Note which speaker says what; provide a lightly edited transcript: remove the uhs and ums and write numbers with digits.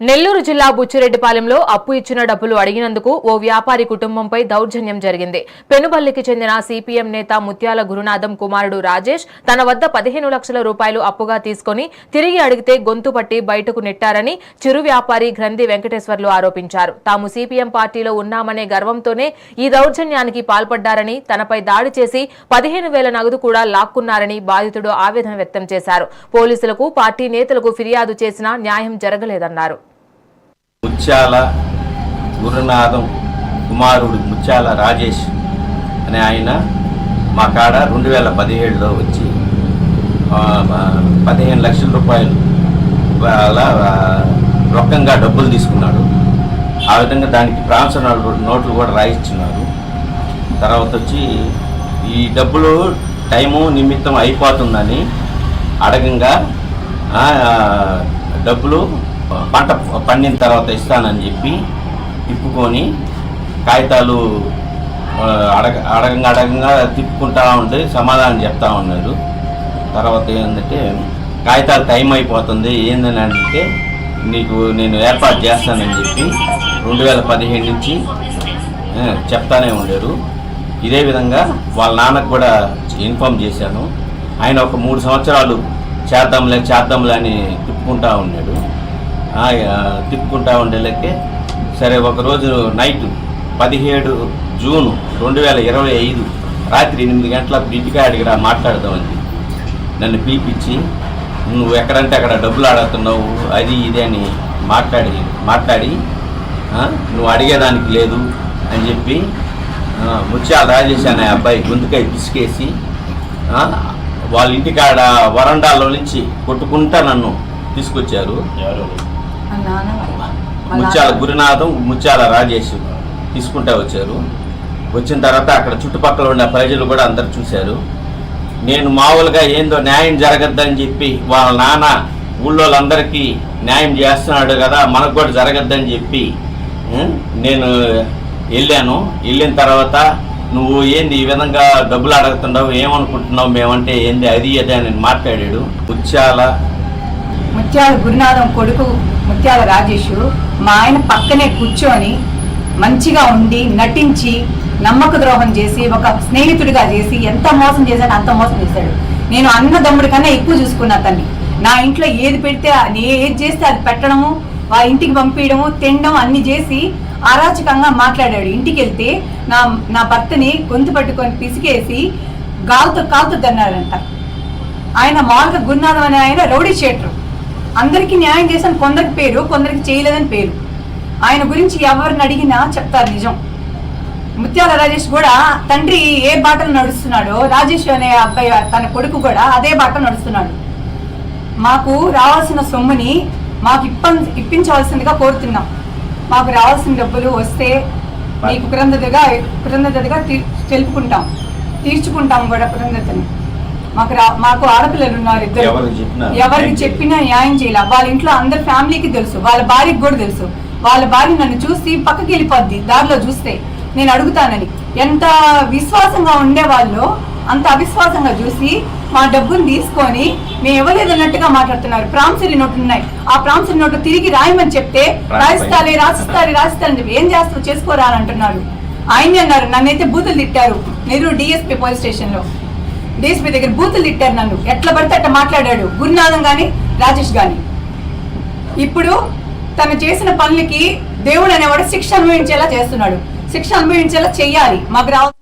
Speaker 1: నెల్లూరు జిల్లా బుచ్చిరెడ్డిపాలెంలో అప్పు ఇచ్చిన డబ్బులు అడిగినందుకు ఓ వ్యాపారి కుటుంబంపై దౌర్జన్యం జరిగింది. పెనుబల్లికి చెందిన సిపిఎం నేత ముత్యాల గురునాథం కుమారుడు రాజేష్ తన వద్ద 15 లక్షల రూపాయలు అప్పుగా తీసుకుని తిరిగి అడిగితే గొంతు పట్టి బయటకు నెట్టారని చిరు వ్యాపారి గ్రంథి వెంకటేశ్వర్లు ఆరోపించారు. తాము సిపిఎం పార్టీలో ఉన్నామనే గర్వంతోనే ఈ దౌర్జన్యానికి పాల్పడ్డారని, తనపై దాడి చేసి 15,000 నగదు కూడా లాక్కున్నారని బాధితుడు ఆవేదన వ్యక్తం చేశారు. పోలీసులకు, పార్టీ నేతలకు ఫిర్యాదు చేసినా న్యాయం జరగలేదన్నారు.
Speaker 2: ముత్యాల గురునాథం కుమారుడు ముత్యాల రాజేష్ అనే ఆయన మా కాడ 2017లో వచ్చి 15 లక్షల రూపాయలు రొక్కంగా డబ్బులు తీసుకున్నాడు. ఆ విధంగా దానికి ట్రాన్స్ఫర్ నోట్లు కూడా రాయిస్తున్నారు. తర్వాత వచ్చి ఈ డబ్బులు టైము నిమిత్తం అయిపోతుందని అడగంగా డబ్బులు పంట పండిన తర్వాత ఇస్తానని చెప్పి తిప్పుకొని కాగితాలు అడగంగా తిప్పుకుంటా ఉంటే సమాధానం చెప్తా ఉన్నారు. తర్వాత ఏంటంటే కాగితాలు టైం అయిపోతుంది ఏందని అంటే నీకు నేను ఏర్పాటు చేస్తానని చెప్పి 2015 నుంచి చెప్తానే ఉండేరు. ఇదే విధంగా వాళ్ళ నాన్నకు కూడా ఇన్ఫామ్ చేశాను. ఆయన ఒక 3 సంవత్సరాలు చేద్దాంలే అని తిప్పుకుంటా ఉన్నాడు. తిప్పుకుంటా ఉండేలకే సరే ఒకరోజు నైట్ 17 జూన్ 2025 రాత్రి 8 గంటలకు ఇంటికాడికి రా మాట్లాడదామని నన్ను పిలిపించి నువ్వు ఎక్కడంటే అక్కడ డబ్బులు ఆడుతున్నావు అది ఇది అని మాట్లాడి నువ్వు అడిగేదానికి లేదు అని చెప్పి ముత్యాల రాజేష్ అనే అబ్బాయి గొంతుకాయ పిసికేసి వాళ్ళ ఇంటికాడ వరండాలో నుంచి కొట్టుకుంటా నన్ను తీసుకొచ్చారు. ముత్యాల గురునాథం ముత్యాల రాజేష్ తీసుకుంటా వచ్చారు. వచ్చిన తర్వాత అక్కడ చుట్టుపక్కల ఉన్న ప్రజలు కూడా అందరు చూశారు. నేను మామూలుగా ఏందో న్యాయం జరగద్దని చెప్పి వాళ్ళ నాన్న ఊళ్ళోళ్ళందరికీ న్యాయం చేస్తున్నాడు కదా మనకు కూడా జరగద్దని చెప్పి నేను వెళ్ళిన తర్వాత నువ్వు ఏంది ఈ విధంగా డబ్బులు అడుగుతున్నావు ఏమనుకుంటున్నావు మేమంటే ఏంది అది అని మాట్లాడాడు. ముత్యాల
Speaker 3: గురునాథం కొడుకు ముత్యాల రాజేష్ మా ఆయన పక్కనే కూర్చొని మంచిగా ఉండి నటించి నమ్మక ద్రోహం చేసి ఒక స్నేహితుడిగా చేసి ఎంత మోసం చేశాడు అంత మోసం చేశాడు. నేను అన్నదమ్ముడి కన్నా ఎక్కువ చూసుకున్నా తన్ని. నా ఇంట్లో ఏది పెడితే ఏది చేస్తే అది పెట్టడము, వాళ్ళ ఇంటికి పంపించడము, తినడం అన్ని చేసి అరాచకంగా మాట్లాడాడు. ఇంటికి వెళ్తే నా భర్తని గొంతు పట్టుకొని పిసికేసి కాలుతో తన్నాడంట. ఆయన మామూలుగా గురునాథం అనే ఆయన రౌడీ షీటర్. అందరికీ న్యాయం చేశాను, కొందరికి పేరు కొందరికి చేయలేదని పేరు. ఆయన గురించి ఎవరిని అడిగినా చెప్తారు నిజం. ముత్యాల రాజేష్ కూడా తండ్రి ఏ బాటలు నడుస్తున్నాడో రాజేష్ అనే అబ్బాయి తన కొడుకు కూడా అదే బాట నడుస్తున్నాడు. మాకు రావాల్సిన సొమ్ముని మాకు ఇప్పించవలసిందిగా కోరుతున్నాం. మాకు రావాల్సిన డబ్బులు వస్తే మీకు కృతజ్ఞతగా తీర్చుకుంటాం కూడా కృతజ్ఞతని. మాకు ఆడపిల్లలు ఉన్నారు, ఇద్దరు. ఎవరికి చెప్పినా న్యాయం చేయాలి. వాళ్ళ ఇంట్లో అందరి ఫ్యామిలీకి తెలుసు, వాళ్ళ భార్యకి కూడా తెలుసు. వాళ్ళ భార్య నన్ను చూసి పక్కకి వెళ్ళిపోద్ది దారిలో చూస్తే నేను అడుగుతానని. ఎంత విశ్వాసంగా ఉండేవాళ్ళు అంత అవిశ్వాసంగా చూసి మా డబ్బును తీసుకొని మేము ఇవ్వలేదన్నట్టుగా మాట్లాడుతున్నారు. ప్రామిసరీ నోట్లు ఉన్నాయి, ఆ ప్రామిసరీ నోట్లు తిరిగి రాయమని చెప్తే రాసిస్తారని చెప్పి ఏం చేస్తారు చేసుకోరా అని అంటున్నారు. ఆయన్ని అన్నారు, నన్నైతే బూతులు తిట్టారు. నెల్లూరు డిఎస్పీ పోలీస్ స్టేషన్లో డిఎస్పీ దగ్గర బూతులు తిట్టారు నన్ను. ఎట్లా పడితే అట్లా మాట్లాడాడు గురునాథం గాని రాజేష్ గాని. ఇప్పుడు తను చేసిన పనులకి దేవుడు అనేవాడు శిక్ష అనుభవించేలా చేస్తున్నాడు. శిక్ష అనుభవించేలా చెయ్యాలి. మాకు